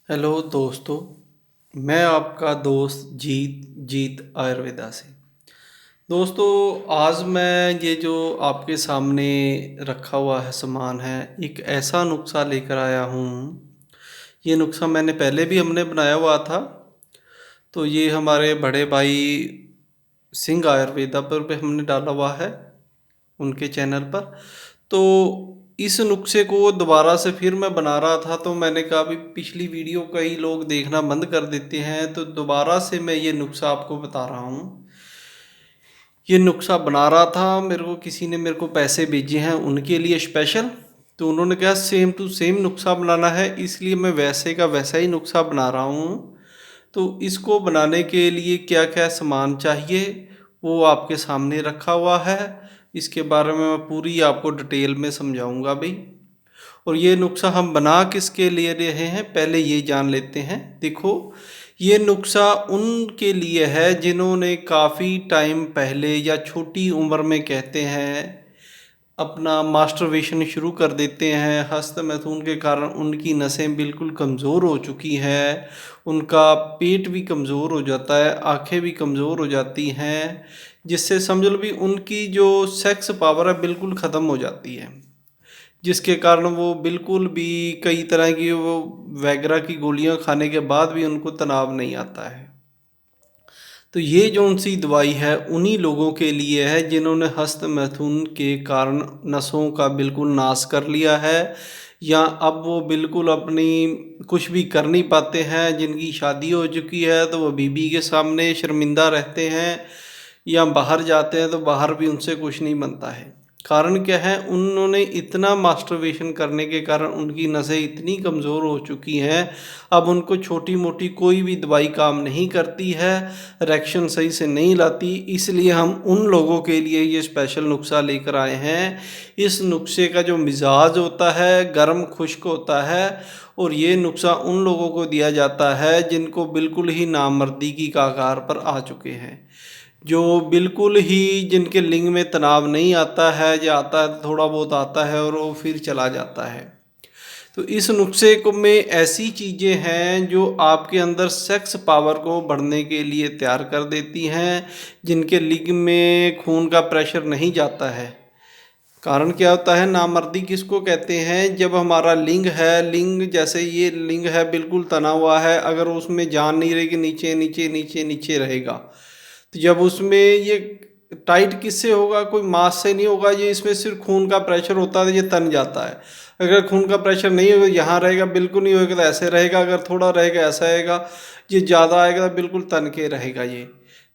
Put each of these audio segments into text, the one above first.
Hello दोस्तों। मैं आपका दोस्त जीत आयुर्वेदा से। दोस्तों, आज मैं ये जो आपके सामने रखा हुआ है सामान है, एक ऐसा नुस्खा लेकर आया हूँ। ये नुस्खा मैंने पहले भी हमने बनाया हुआ था। तो ये हमारे बड़े भाई सिंह आयुर्वेदा पर भी हमने डाला हुआ है, उनके चैनल पर। तो इस नुस्खे को दोबारा से फिर मैं बना रहा था, तो मैंने कहा भी पिछली वीडियो कई लोग देखना बंद कर देते हैं, तो दोबारा से मैं ये नुस्खा आपको बता रहा हूँ। ये नुस्खा बना रहा था, मेरे को किसी ने मेरे को पैसे भेजे हैं उनके लिए स्पेशल। तो उन्होंने कहा सेम टू सेम नुस्खा बनाना है, इसलिए मैं वैसे का वैसा ही नुस्खा बना रहा हूँ। तो इसको बनाने के लिए क्या क्या सामान चाहिए वो आपके सामने रखा हुआ है। इसके बारे में मैं पूरी आपको डिटेल में समझाऊंगा भाई। और ये नुस्खा हम बना किसके लिए रहे हैं, पहले ये जान लेते हैं। देखो, ये नुस्खा उनके लिए है जिन्होंने काफ़ी टाइम पहले या छोटी उम्र में कहते हैं अपना मास्टरबेशन शुरू कर देते हैं। हस्त मैथुन के कारण उनकी नसें बिल्कुल कमज़ोर हो चुकी हैं, उनका पेट भी कमज़ोर हो जाता है, आंखें भी कमज़ोर हो जाती हैं, जिससे समझ लो भी उनकी जो सेक्स पावर है बिल्कुल ख़त्म हो जाती है। जिसके कारण वो बिल्कुल भी कई तरह की वो वैगरा की गोलियां खाने के बाद भी उनको तनाव नहीं आता है। तो ये जौन सी दवाई है उन्हीं लोगों के लिए है जिन्होंने हस्त मैथुन के कारण नसों का बिल्कुल नाश कर लिया है, या अब वो बिल्कुल अपनी कुछ भी कर नहीं पाते हैं। जिनकी शादी हो चुकी है तो वो बीबी के सामने शर्मिंदा रहते हैं, या बाहर जाते हैं तो बाहर भी उनसे कुछ नहीं बनता है। कारण क्या है, उन्होंने इतना मास्टरबेशन करने के कारण उनकी नसें इतनी कमज़ोर हो चुकी हैं, अब उनको छोटी मोटी कोई भी दवाई काम नहीं करती है, रिएक्शन सही से नहीं लाती। इसलिए हम उन लोगों के लिए ये स्पेशल नुस्खा लेकर आए हैं। इस नुस्खे का जो मिजाज होता है गर्म खुश्क होता है, और ये नुस्खा उन लोगों को दिया जाता है जिनको बिल्कुल ही नामर्दी की कगार पर आ चुके हैं, जो बिल्कुल ही जिनके लिंग में तनाव नहीं आता है, या आता है तो थोड़ा बहुत आता है और वो फिर चला जाता है। तो इस नुस्खे को में ऐसी चीज़ें हैं जो आपके अंदर सेक्स पावर को बढ़ने के लिए तैयार कर देती हैं, जिनके लिंग में खून का प्रेशर नहीं जाता है। कारण क्या होता है, नामर्दी किसको कहते हैं, जब हमारा लिंग है, लिंग जैसे ये लिंग है बिल्कुल तना हुआ है, अगर उसमें जान नहीं रहेगी, नीचे नीचे नीचे नीचे रहेगा। तो जब उसमें ये टाइट किससे होगा, कोई मास से नहीं होगा, ये इसमें सिर्फ खून का प्रेशर होता है, ये तन जाता है। अगर खून का प्रेशर नहीं होगा, यहाँ रहेगा बिल्कुल नहीं होगा तो ऐसे रहेगा, अगर थोड़ा रहेगा ऐसा रहेगा, ये ज़्यादा आएगा तो बिल्कुल तन के रहेगा ये।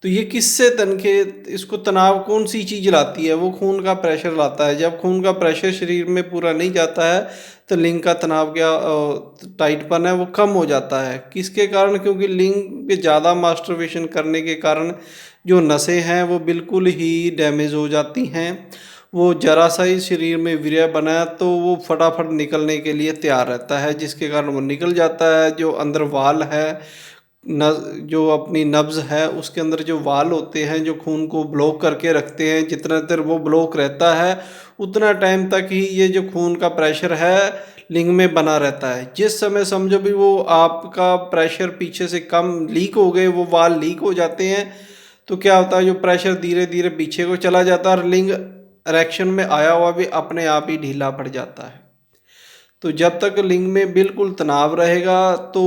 तो ये किससे तन के, इसको तनाव कौन सी चीज़ लाती है, वो खून का प्रेशर लाता है। जब खून का प्रेशर शरीर में पूरा नहीं जाता है तो लिंग का तनाव क्या टाइटपन है वो कम हो जाता है। किसके कारण, क्योंकि लिंग पे ज़्यादा मास्टरबेशन करने के कारण जो नसें हैं वो बिल्कुल ही डैमेज हो जाती हैं। वो जरा सा ही शरीर में वीर्य बना तो वो फटाफट निकलने के लिए तैयार रहता है, जिसके कारण वो निकल जाता है। जो अंदर वाल है, न जो अपनी नब्ज़ है उसके अंदर जो वाल होते हैं जो खून को ब्लॉक करके रखते हैं, जितना देर वो ब्लॉक रहता है उतना टाइम तक ही ये जो खून का प्रेशर है लिंग में बना रहता है। जिस समय समझो भी वो आपका प्रेशर पीछे से कम लीक हो गए, वो वाल लीक हो जाते हैं, तो क्या होता है जो प्रेशर धीरे धीरे पीछे को चला जाता है और लिंग इरेक्शन में आया हुआ भी अपने आप ही ढीला पड़ जाता है। तो जब तक लिंग में बिल्कुल तनाव रहेगा तो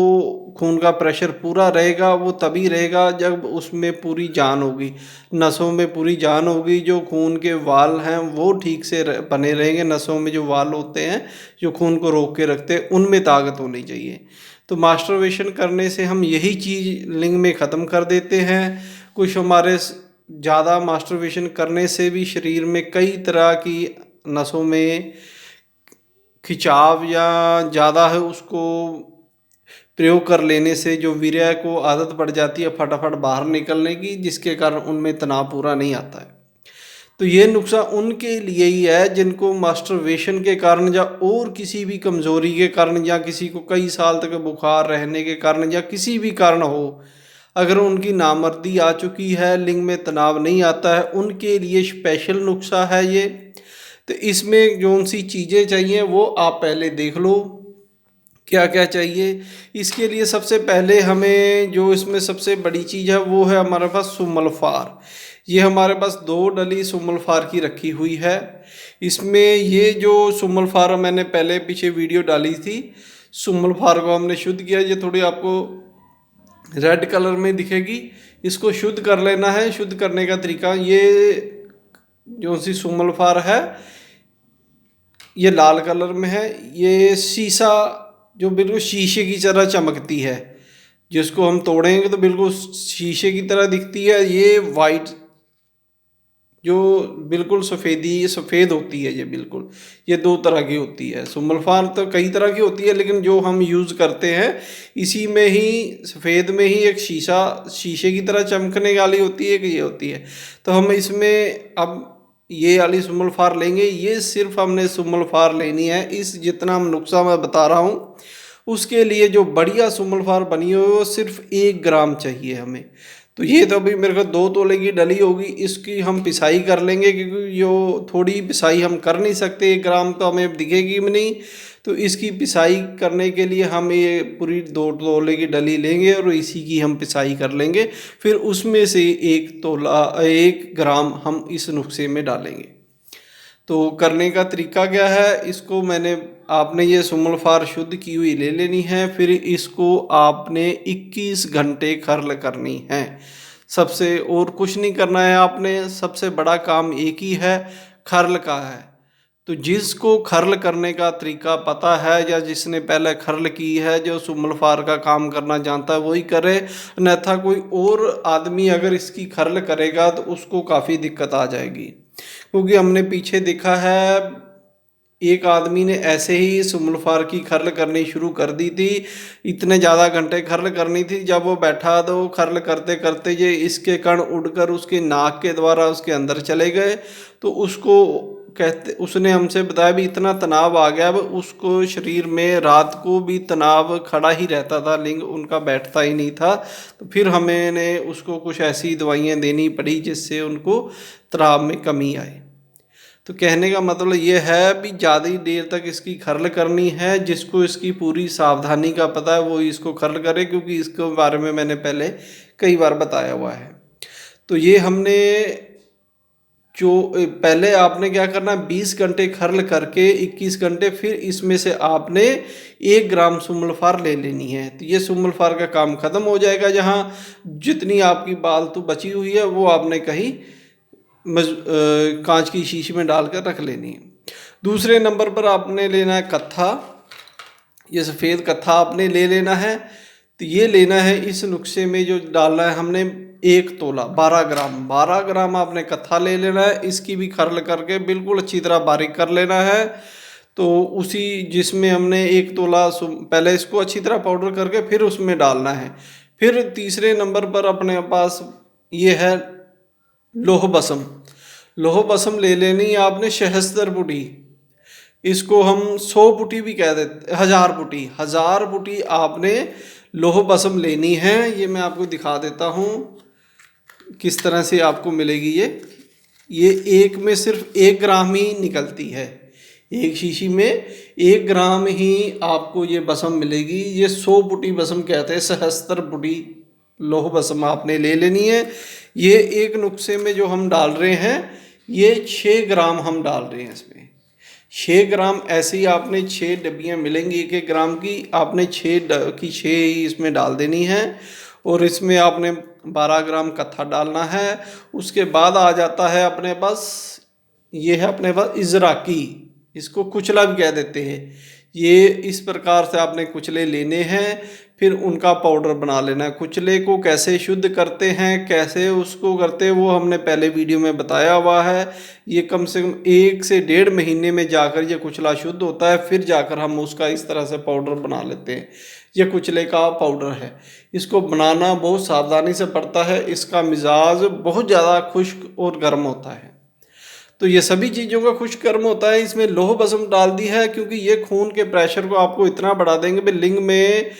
खून का प्रेशर पूरा रहेगा, वो तभी रहेगा जब उसमें पूरी जान होगी, नसों में पूरी जान होगी। जो खून के वाल हैं वो ठीक से बने रहेंगे, नसों में जो वाल होते हैं जो खून को रोक के रखते हैं उनमें ताकत होनी चाहिए। तो मास्टरबेशन करने से हम यही चीज़ लिंग में ख़त्म कर देते हैं। कुछ हमारे ज़्यादा मास्टरबेशन करने से भी शरीर में कई तरह की नसों में खिंचाव या ज़्यादा है उसको प्रयोग कर लेने से जो वीर्य को आदत पड़ जाती है फटाफट बाहर निकलने की, जिसके कारण उनमें तनाव पूरा नहीं आता है। तो ये नुस्खा उनके लिए ही है जिनको मास्टरबेशन के कारण या और किसी भी कमज़ोरी के कारण, या किसी को कई साल तक बुखार रहने के कारण, या किसी भी कारण हो, अगर उनकी नामर्दी आ चुकी है, लिंग में तनाव नहीं आता है, उनके लिए स्पेशल नुस्खा है ये। तो इसमें कौन सी चीज़ें चाहिए वो आप पहले देख लो क्या क्या चाहिए इसके लिए? सबसे पहले हमें जो इसमें सबसे बड़ी चीज़ है वो है हमारे पास सुमलफार। ये हमारे पास 2 डली सुमलफार की रखी हुई है। इसमें ये जो सुमलफार मैंने पहले पीछे वीडियो डाली थी, सुमलफार को हमने शुद्ध किया। ये थोड़ी आपको रेड कलर में दिखेगी, इसको शुद्ध कर लेना है। शुद्ध करने का तरीका, ये जो सी सुमलफार है ये लाल कलर में है। ये शीशा, जो बिल्कुल शीशे की तरह चमकती है, जिसको हम तोड़ेंगे तो बिल्कुल शीशे की तरह दिखती है। ये वाइट, जो बिल्कुल सफ़ेद होती है, ये बिल्कुल, ये 2 तरह की होती है। सुमलफार तो कई तरह की होती है, लेकिन जो हम यूज़ करते हैं इसी में ही, सफ़ेद में ही एक शीशे की तरह चमकने वाली होती है, एक ये होती है। तो हम इसमें अब ये वाली सुमलफार लेंगे। ये सिर्फ हमने सुमलफार लेनी है, इस जितना हम नुस्खा मैं बता रहा हूँ उसके लिए जो बढ़िया सुमलफार बनी हो वो सिर्फ 1 ग्राम चाहिए हमें। तो ये तो अभी मेरे को 2 तोले की डली होगी, इसकी हम पिसाई कर लेंगे, क्योंकि जो थोड़ी पिसाई हम कर नहीं सकते, 1 ग्राम तो हमें दिखेगी भी नहीं। तो इसकी पिसाई करने के लिए हम ये पूरी 2 तोले की डली लेंगे और इसी की हम पिसाई कर लेंगे। फिर उसमें से 1 ग्राम हम इस नुस्खे में डालेंगे। तो करने का तरीका क्या है, इसको आपने ये सुमलफार शुद्ध की हुई ले लेनी है। फिर इसको आपने 21 घंटे खर्ल करनी है। सबसे और कुछ नहीं करना है आपने, सबसे बड़ा काम एक ही है, खर्ल का है। तो जिसको खर्ल करने का तरीका पता है या जिसने पहले खर्ल की है, जो सुमलफार का काम करना जानता है वही करे, अन्यथा कोई और आदमी अगर इसकी खर्ल करेगा तो उसको काफ़ी दिक्कत आ जाएगी। क्योंकि हमने पीछे देखा है, एक आदमी ने ऐसे ही सुमलफार की खर्ल करनी शुरू कर दी थी। इतने ज़्यादा घंटे खर्ल करनी थी, जब वो बैठा तो खर्ल करते करते ये इसके कण उड़कर उसके नाक के द्वारा उसके अंदर चले गए। तो उसने हमसे बताया भी इतना तनाव आ गया, अब उसको शरीर में रात को भी तनाव खड़ा ही रहता था, लिंग उनका बैठता ही नहीं था। तो फिर हमने उसको कुछ ऐसी दवाइयाँ देनी पड़ी जिससे उनको तनाव में कमी आए। तो कहने का मतलब ये है भी ज़्यादा ही देर तक इसकी खर्ल करनी है। जिसको इसकी पूरी सावधानी का पता है वो इसको खर्ल करे, क्योंकि इसके बारे में मैंने पहले कई बार बताया हुआ है। तो ये हमने जो पहले आपने क्या करना, 20 घंटे खर्ल करके 21 घंटे, फिर इसमें से आपने 1 ग्राम सुमलफार ले लेनी है। तो ये सुमलफार का काम ख़त्म हो जाएगा। जहाँ जितनी आपकी बालतू बची हुई है वो आपने कहीं कांच की शीशी में डालकर रख लेनी है। दूसरे नंबर पर आपने लेना है कत्था। ये सफ़ेद कत्था आपने ले लेना है। तो ये लेना है, इस नुस्खे में जो डालना है हमने 1 तोला 12 ग्राम आपने कत्था ले लेना है। इसकी भी खर्ल करके बिल्कुल अच्छी तरह बारीक कर लेना है। तो उसी जिसमें हमने 1 तोला पहले इसको अच्छी तरह पाउडर करके फिर उसमें डालना है। फिर तीसरे नंबर पर अपने पास ये है लोह बसम। लोह बसम ले लेनी आपने 76 पुटी, इसको हम 100 पुटी भी कह देते, 1000 पुटी आपने लोह बसम लेनी है। ये मैं आपको दिखा देता हूँ किस तरह से आपको मिलेगी। ये एक में सिर्फ 1 ग्राम ही निकलती है, एक शीशी में 1 ग्राम ही आपको ये बसम मिलेगी। ये 100 पुटी बसम कहते हैं, 77 पुटी लोह बसम आपने ले लेनी है। ये एक नुस्खे में जो हम डाल रहे हैं, ये 6 ग्राम हम डाल रहे हैं इसमें। 6 ग्राम ऐसे ही आपने 6 डब्बियाँ मिलेंगी 1-1 ग्राम की, आपने 6 की 6 ही इसमें डाल देनी है। और इसमें आपने 12 ग्राम कत्था डालना है। उसके बाद आ जाता है अपने पास, ये है अपने पास इजराकी, इसको कुचला भी कह देते हैं। ये इस प्रकार से आपने कुचले लेने हैं, फिर उनका पाउडर बना लेना है। कुचले को कैसे शुद्ध करते हैं, कैसे उसको करते हैं, वो हमने पहले वीडियो में बताया हुआ है। ये कम से कम 1 से 1.5 महीने में जाकर ये कुचला शुद्ध होता है, फिर जाकर हम उसका इस तरह से पाउडर बना लेते हैं। ये कुचले का पाउडर है, इसको बनाना बहुत सावधानी से पड़ता है। इसका मिजाज बहुत ज़्यादा खुश्क और गर्म होता है। तो ये सभी चीज़ों का खुश्क गर्म होता है। इसमें लोह बसम डाल दी है क्योंकि ये खून के प्रेशर को आपको इतना बढ़ा देंगे भी लिंग में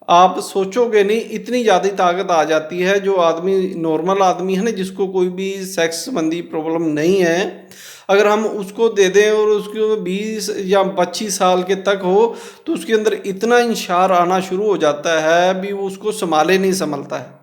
आप सोचोगे नहीं, इतनी ज़्यादा ताकत आ जाती है। जो आदमी नॉर्मल आदमी है ना, जिसको कोई भी सेक्स संबंधी प्रॉब्लम नहीं है, अगर हम उसको दे दें और उसको 20 या 25 साल के तक हो, तो उसके अंदर इतना इंशार आना शुरू हो जाता है भी वो उसको संभाले नहीं संभलता है।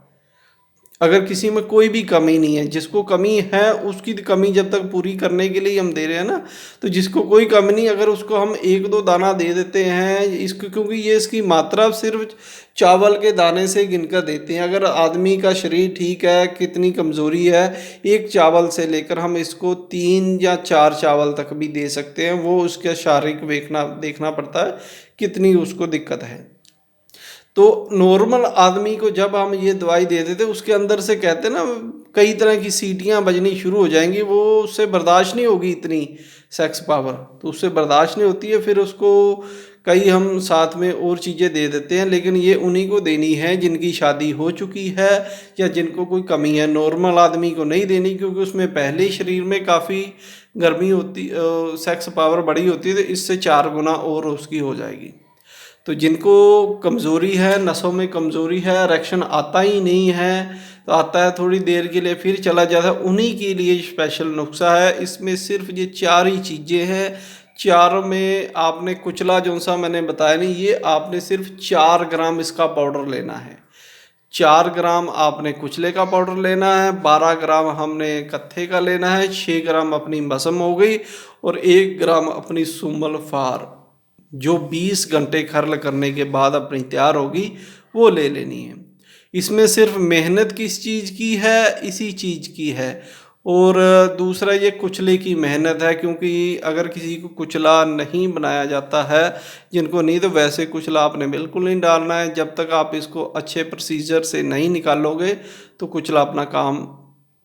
अगर किसी में कोई भी कमी नहीं है, जिसको कमी है उसकी कमी जब तक पूरी करने के लिए हम दे रहे हैं ना, तो जिसको कोई कमी नहीं, अगर उसको हम एक दो दाना दे देते हैं इसको, क्योंकि ये इसकी मात्रा सिर्फ चावल के दाने से गिनकर देते हैं। अगर आदमी का शरीर ठीक है, कितनी कमज़ोरी है, एक चावल से लेकर हम इसको 3 या 4 चावल तक भी दे सकते हैं। वो उसका शारीरिक देखना पड़ता है कितनी उसको दिक्कत है। तो नॉर्मल आदमी को जब हम ये दवाई दे देते, उसके अंदर से कहते हैं ना, कई तरह की सीटियां बजनी शुरू हो जाएंगी, वो उससे बर्दाश्त नहीं होगी इतनी सेक्स पावर, तो उससे बर्दाश्त नहीं होती है। फिर उसको कई हम साथ में और चीज़ें दे देते हैं, लेकिन ये उन्हीं को देनी है जिनकी शादी हो चुकी है या जिनको कोई कमी है। नॉर्मल आदमी को नहीं देनी, क्योंकि उसमें पहले ही शरीर में काफ़ी गर्मी होती, सेक्स पावर बड़ी होती है, तो इससे 4 गुना और उसकी हो जाएगी। तो जिनको कमज़ोरी है, नसों में कमज़ोरी है, इरेक्शन आता ही नहीं है, तो आता है थोड़ी देर के लिए फिर चला जाता है, उन्हीं के लिए स्पेशल नुस्खा है। इसमें सिर्फ ये 4 ही चीज़ें हैं। 4 में आपने कुचला जो सा मैंने बताया नहीं, ये आपने सिर्फ 4 ग्राम इसका पाउडर लेना है। 4 ग्राम आपने कुचले का पाउडर लेना है, 12 ग्राम हमने कत्थे का लेना है, 6 ग्राम अपनी मसम हो गई, और 1 ग्राम अपनी सुमल फार जो 20 घंटे खर्ल करने के बाद अपनी तैयार होगी, वो ले लेनी है। इसमें सिर्फ मेहनत किस चीज़ की है, इसी चीज़ की है। और दूसरा ये कुचले की मेहनत है, क्योंकि अगर किसी को कुचला नहीं बनाया जाता है, जिनको नहीं, तो वैसे कुचला आपने बिल्कुल नहीं डालना है। जब तक आप इसको अच्छे प्रोसीजर से नहीं निकालोगे, तो कुचला अपना काम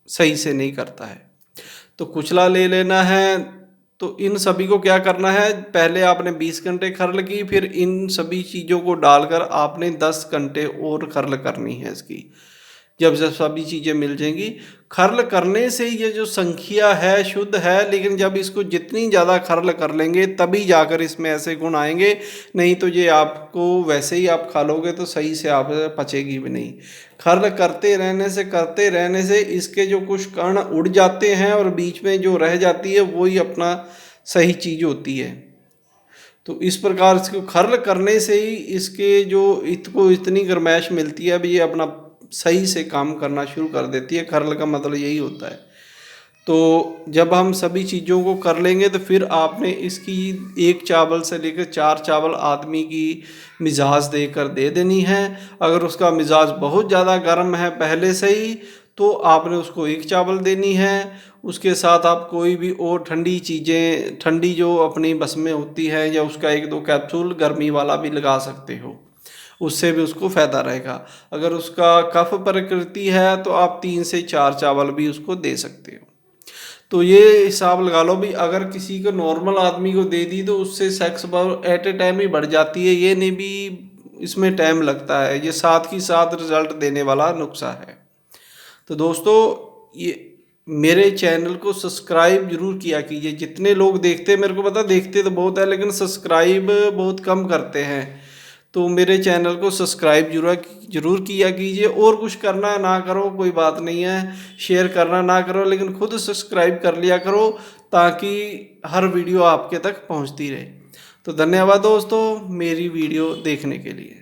सही से नहीं करता है। तो कुचला ले लेना है। तो इन सभी को क्या करना है, पहले आपने 20 घंटे खर्ल की, फिर इन सभी चीज़ों को डालकर आपने 10 घंटे और खर्ल करनी है इसकी। जब जब सभी चीज़ें मिल जाएंगी, खर्ल करने से ये जो संख्या है शुद्ध है, लेकिन जब इसको जितनी ज़्यादा खर्ल कर लेंगे तभी जाकर इसमें ऐसे गुण आएंगे। नहीं तो ये आपको वैसे ही आप खा लोगे तो सही से आप पचेगी भी नहीं। खर्ल करते रहने से इसके जो कुछ कण उड़ जाते हैं, और बीच में जो रह जाती है वही अपना सही चीज़ होती है। तो इस प्रकार इसको खर्ल करने से ही इसके जो को इतनी गर्माइश मिलती है, अब ये अपना सही से काम करना शुरू कर देती है। खर्ल का मतलब यही होता है। तो जब हम सभी चीज़ों को कर लेंगे, तो फिर आपने इसकी 1 चावल से लेकर 4 चावल आदमी की मिजाज देकर दे देनी है। अगर उसका मिजाज बहुत ज़्यादा गर्म है पहले से ही, तो आपने उसको 1 चावल देनी है। उसके साथ आप कोई भी और ठंडी चीज़ें, ठंडी जो अपनी बस में होती है, या उसका 1-2 कैप्सूल गर्मी वाला भी लगा सकते हो, उससे भी उसको फ़ायदा रहेगा। अगर उसका कफ प्रकृति है, तो आप 3 से 4 चावल भी उसको दे सकते हो। तो ये हिसाब लगा लो भी, अगर किसी को नॉर्मल आदमी को दे दी, तो उससे sex power at a time ही बढ़ जाती है। ये नहीं भी इसमें टाइम लगता है, ये साथ ही साथ रिजल्ट देने वाला नुस्खा है। तो दोस्तों, ये मेरे चैनल को सब्सक्राइब जरूर किया कीजिए। जितने लोग देखते हैं, मेरे को पता देखते तो बहुत है, लेकिन सब्सक्राइब बहुत कम करते हैं। तो मेरे चैनल को सब्सक्राइब जरूर किया कीजिए। और कुछ करना है ना करो, कोई बात नहीं है, शेयर करना ना करो, लेकिन खुद सब्सक्राइब कर लिया करो, ताकि हर वीडियो आपके तक पहुंचती रहे। तो धन्यवाद दोस्तों मेरी वीडियो देखने के लिए।